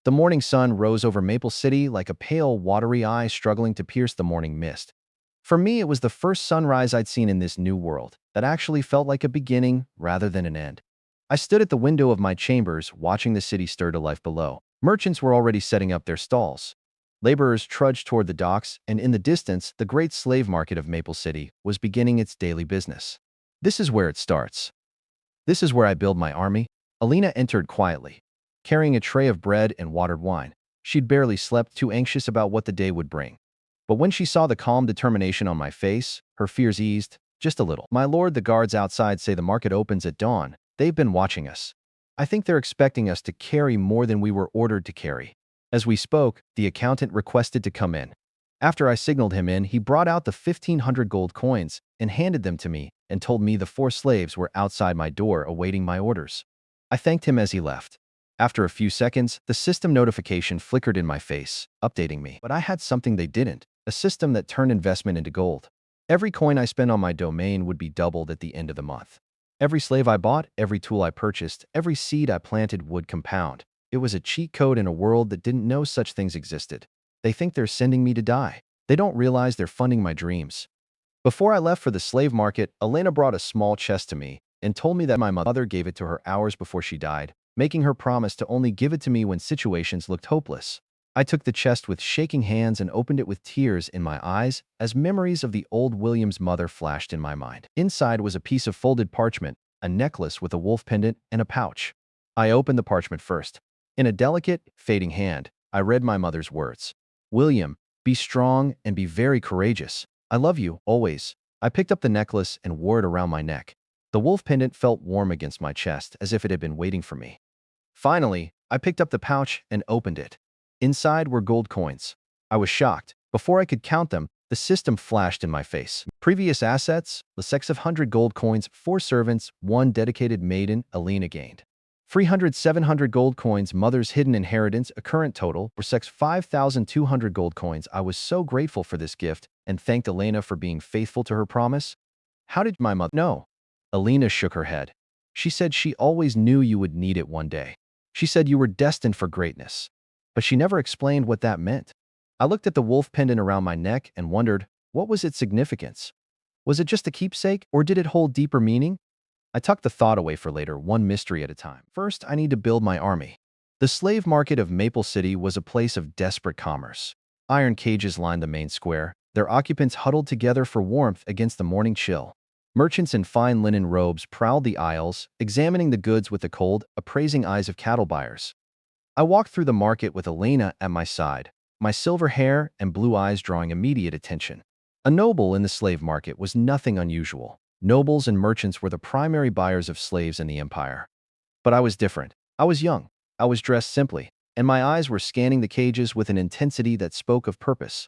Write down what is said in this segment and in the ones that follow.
The morning sun rose over Maple City like a pale, watery eye struggling to pierce the morning mist. For me, it was the first sunrise I'd seen in this new world that actually felt like a beginning rather than an end. I stood at the window of my chambers, watching the city stir to life below. Merchants were already setting up their stalls. Laborers trudged toward the docks, and in the distance, the great slave market of Maple City was beginning its daily business. This is where it starts. This is where I build my army. Alina entered quietly, carrying a tray of bread and watered wine. She'd barely slept, too anxious about what the day would bring. But when she saw the calm determination on my face, her fears eased, just a little. "My lord, the guards outside say the market opens at dawn. They've been watching us. I think they're expecting us to carry more than we were ordered to carry." As we spoke, the accountant requested to come in. After I signaled him in, he brought out the 1,500 gold coins and handed them to me and told me the 4 slaves were outside my door awaiting my orders. I thanked him as he left. After a few seconds, the system notification flickered in my face, updating me. But I had something they didn't, a system that turned investment into gold. Every coin I spent on my domain would be doubled at the end of the month. Every slave I bought, every tool I purchased, every seed I planted would compound. It was a cheat code in a world that didn't know such things existed. They think they're sending me to die. They don't realize they're funding my dreams. Before I left for the slave market, Elena brought a small chest to me and told me that my mother gave it to her hours before she died, making her promise to only give it to me when situations looked hopeless. I took the chest with shaking hands and opened it with tears in my eyes as memories of the old William's mother flashed in my mind. Inside was a piece of folded parchment, a necklace with a wolf pendant, and a pouch. I opened the parchment first. In a delicate, fading hand, I read my mother's words. "William, be strong and be very courageous. I love you, always." I picked up the necklace and wore it around my neck. The wolf pendant felt warm against my chest, as if it had been waiting for me. Finally, I picked up the pouch and opened it. Inside were gold coins. I was shocked. Before I could count them, the system flashed in my face. Previous assets, the 600 gold coins, 4 servants, 1 dedicated maiden, Alina gained. 700 gold coins, mother's hidden inheritance, a current total, were 5,200 gold coins. I was so grateful for this gift and thanked Elena for being faithful to her promise. "How did my mother know?" Alina shook her head. "She said she always knew you would need it one day. She said you were destined for greatness. But she never explained what that meant." I looked at the wolf pendant around my neck and wondered, what was its significance? Was it just a keepsake, or did it hold deeper meaning? I tucked the thought away for later, one mystery at a time. First, I need to build my army. The slave market of Maple City was a place of desperate commerce. Iron cages lined the main square, their occupants huddled together for warmth against the morning chill. Merchants in fine linen robes prowled the aisles, examining the goods with the cold, appraising eyes of cattle buyers. I walked through the market with Elena at my side, my silver hair and blue eyes drawing immediate attention. A noble in the slave market was nothing unusual. Nobles and merchants were the primary buyers of slaves in the empire. But I was different. I was young. I was dressed simply, and my eyes were scanning the cages with an intensity that spoke of purpose.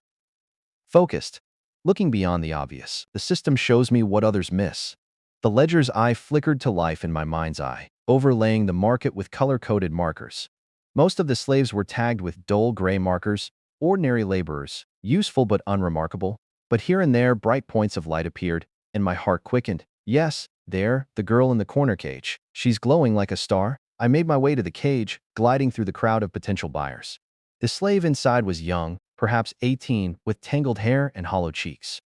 Focused, looking beyond the obvious. The system shows me what others miss. The ledger's eye flickered to life in my mind's eye, overlaying the market with color-coded markers. Most of the slaves were tagged with dull gray markers, ordinary laborers, useful but unremarkable. But here and there, bright points of light appeared, and my heart quickened. Yes, there, the girl in the corner cage. She's glowing like a star. I made my way to the cage, gliding through the crowd of potential buyers. The slave inside was young, perhaps 18, with tangled hair and hollow cheeks.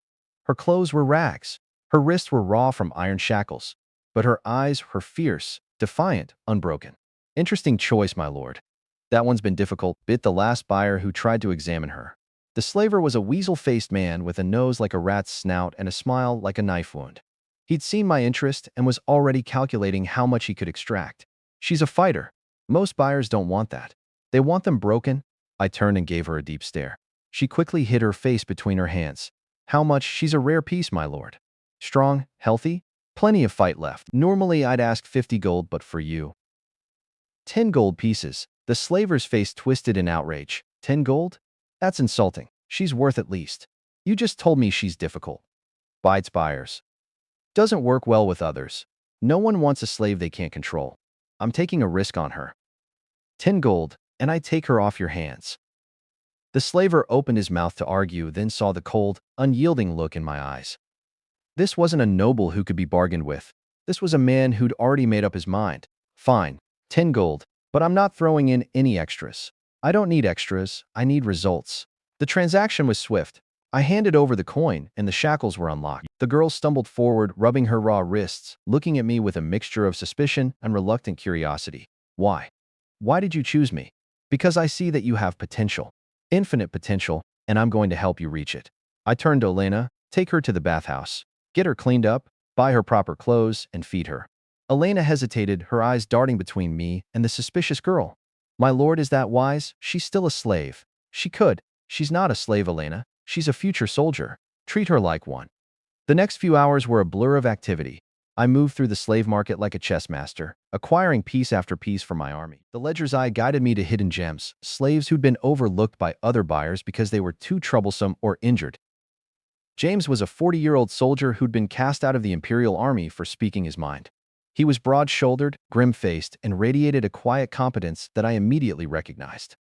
Her clothes were rags. Her wrists were raw from iron shackles, but her eyes were fierce, defiant, unbroken. "Interesting choice, my lord." "That one's been difficult," bit the last buyer who tried to examine her. The slaver was a weasel-faced man with a nose like a rat's snout and a smile like a knife wound. He'd seen my interest and was already calculating how much he could extract. "She's a fighter." "Most buyers don't want that. They want them broken." I turned and gave her a deep stare. She quickly hid her face between her hands. "How much?" "She's a rare piece, my lord." "Strong, healthy?" "Plenty of fight left." "Normally I'd ask 50 gold, but for you." 10 gold pieces. The slaver's face twisted in outrage. 10 gold? That's insulting. She's worth at least. You just told me she's difficult. Bites buyers. Doesn't work well with others. No one wants a slave they can't control. I'm taking a risk on her. 10 gold, and I take her off your hands. The slaver opened his mouth to argue, then saw the cold, unyielding look in my eyes. This wasn't a noble who could be bargained with. This was a man who'd already made up his mind. "Fine, 10 gold, but I'm not throwing in any extras." I don't need extras, I need results. The transaction was swift. I handed over the coin, and the shackles were unlocked. The girl stumbled forward, rubbing her raw wrists, looking at me with a mixture of suspicion and reluctant curiosity. Why? Why did you choose me? Because I see that you have potential. Infinite potential, and I'm going to help you reach it. I turned to Elena. Take her to the bathhouse. Get her cleaned up, buy her proper clothes, and feed her. Elena hesitated, her eyes darting between me and the suspicious girl. My lord, is that wise? She's still a slave. She could. She's not a slave, Elena. She's a future soldier. Treat her like one. The next few hours were a blur of activity. I moved through the slave market like a chess master, acquiring piece after piece for my army. The ledger's eye guided me to hidden gems, slaves who'd been overlooked by other buyers because they were too troublesome or injured. James was a 40-year-old soldier who'd been cast out of the Imperial Army for speaking his mind. He was broad-shouldered, grim-faced, and radiated a quiet competence that I immediately recognized.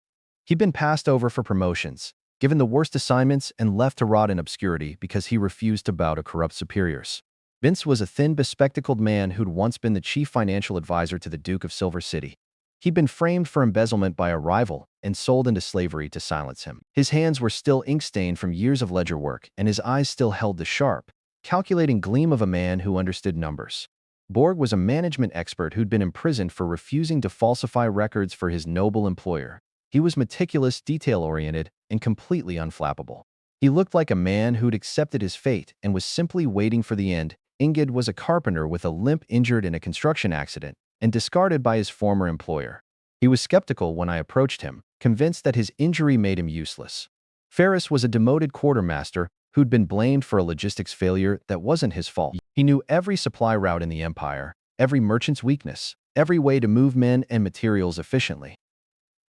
He'd been passed over for promotions, given the worst assignments, and left to rot in obscurity because he refused to bow to corrupt superiors. Vince was a thin, bespectacled man who'd once been the chief financial advisor to the Duke of Silver City. He'd been framed for embezzlement by a rival and sold into slavery to silence him. His hands were still ink-stained from years of ledger work, and his eyes still held the sharp, calculating gleam of a man who understood numbers. Borg was a management expert who'd been imprisoned for refusing to falsify records for his noble employer. He was meticulous, detail-oriented, and completely unflappable. He looked like a man who'd accepted his fate and was simply waiting for the end. Ingid was a carpenter with a limp, injured in a construction accident, and discarded by his former employer. He was skeptical when I approached him, convinced that his injury made him useless. Ferris was a demoted quartermaster who'd been blamed for a logistics failure that wasn't his fault. He knew every supply route in the Empire, every merchant's weakness, every way to move men and materials efficiently.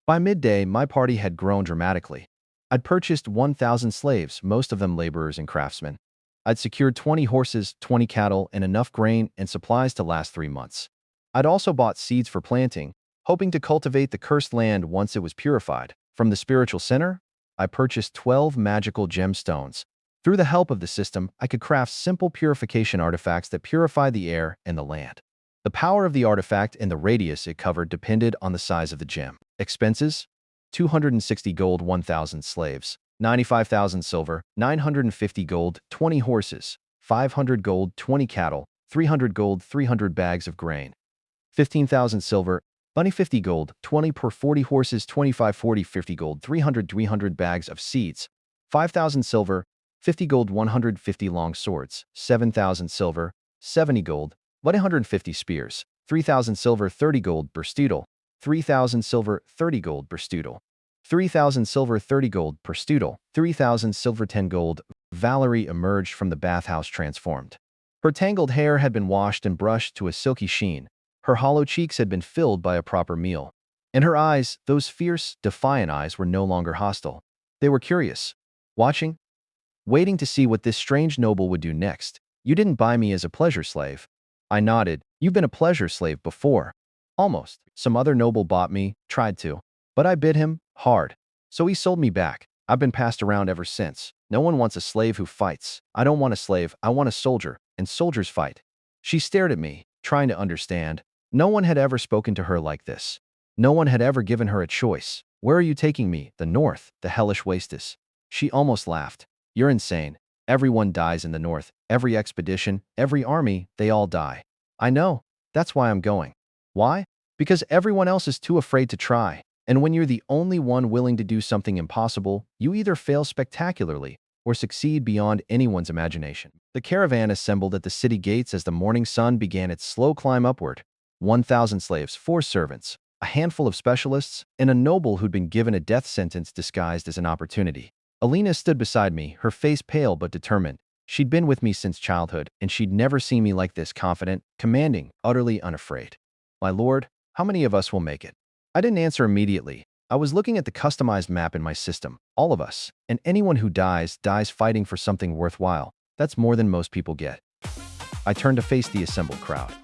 By midday, my party had grown dramatically. I'd purchased 1,000 slaves, most of them laborers and craftsmen. I'd secured 20 horses, 20 cattle, and enough grain and supplies to last 3 months. I'd also bought seeds for planting, hoping to cultivate the cursed land once it was purified. From the spiritual center, I purchased 12 magical gemstones. Through the help of the system, I could craft simple purification artifacts that purify the air and the land. The power of the artifact and the radius it covered depended on the size of the gem. Expenses: 260 gold, 1,000 slaves, 95,000 silver, 950 gold, 20 horses, 500 gold, 20 cattle, 300 gold, 300 bags of grain, 15,000 silver, 50 gold, 20 per 40 horses, 25 40 50 gold, 300 bags of seeds, 5,000 silver, 50 gold, 150 long swords, 7,000 silver, 70 gold, 150 spears, 3,000 silver, 30 gold per studel, 3,000 silver, 30 gold per studel, 3,000 silver, 30 gold per studel, 3,000 silver, 10 gold. Valerie emerged from the bathhouse transformed. Her tangled hair had been washed and brushed to a silky sheen. Her hollow cheeks had been filled by a proper meal. And her eyes, those fierce, defiant eyes, were no longer hostile. They were curious, watching, waiting to see what this strange noble would do next. You didn't buy me as a pleasure slave. I nodded. You've been a pleasure slave before. Almost. Some other noble bought me, tried to. But I bid him hard. So he sold me back. I've been passed around ever since. No one wants a slave who fights. I don't want a slave, I want a soldier, and soldiers fight. She stared at me, trying to understand. No one had ever spoken to her like this. No one had ever given her a choice. Where are you taking me? The north, the hellish wastes. She almost laughed. You're insane. Everyone dies in the north. Every expedition, every army, they all die. I know. That's why I'm going. Why? Because everyone else is too afraid to try. And when you're the only one willing to do something impossible, you either fail spectacularly or succeed beyond anyone's imagination. The caravan assembled at the city gates as the morning sun began its slow climb upward. 1,000 slaves, 4 servants, a handful of specialists, and a noble who'd been given a death sentence disguised as an opportunity. Alina stood beside me, her face pale but determined. She'd been with me since childhood, and she'd never seen me like this, confident, commanding, utterly unafraid. My lord, how many of us will make it? I didn't answer immediately. I was looking at the customized map in my system. All of us. And anyone who dies, dies fighting for something worthwhile. That's more than most people get. I turned to face the assembled crowd.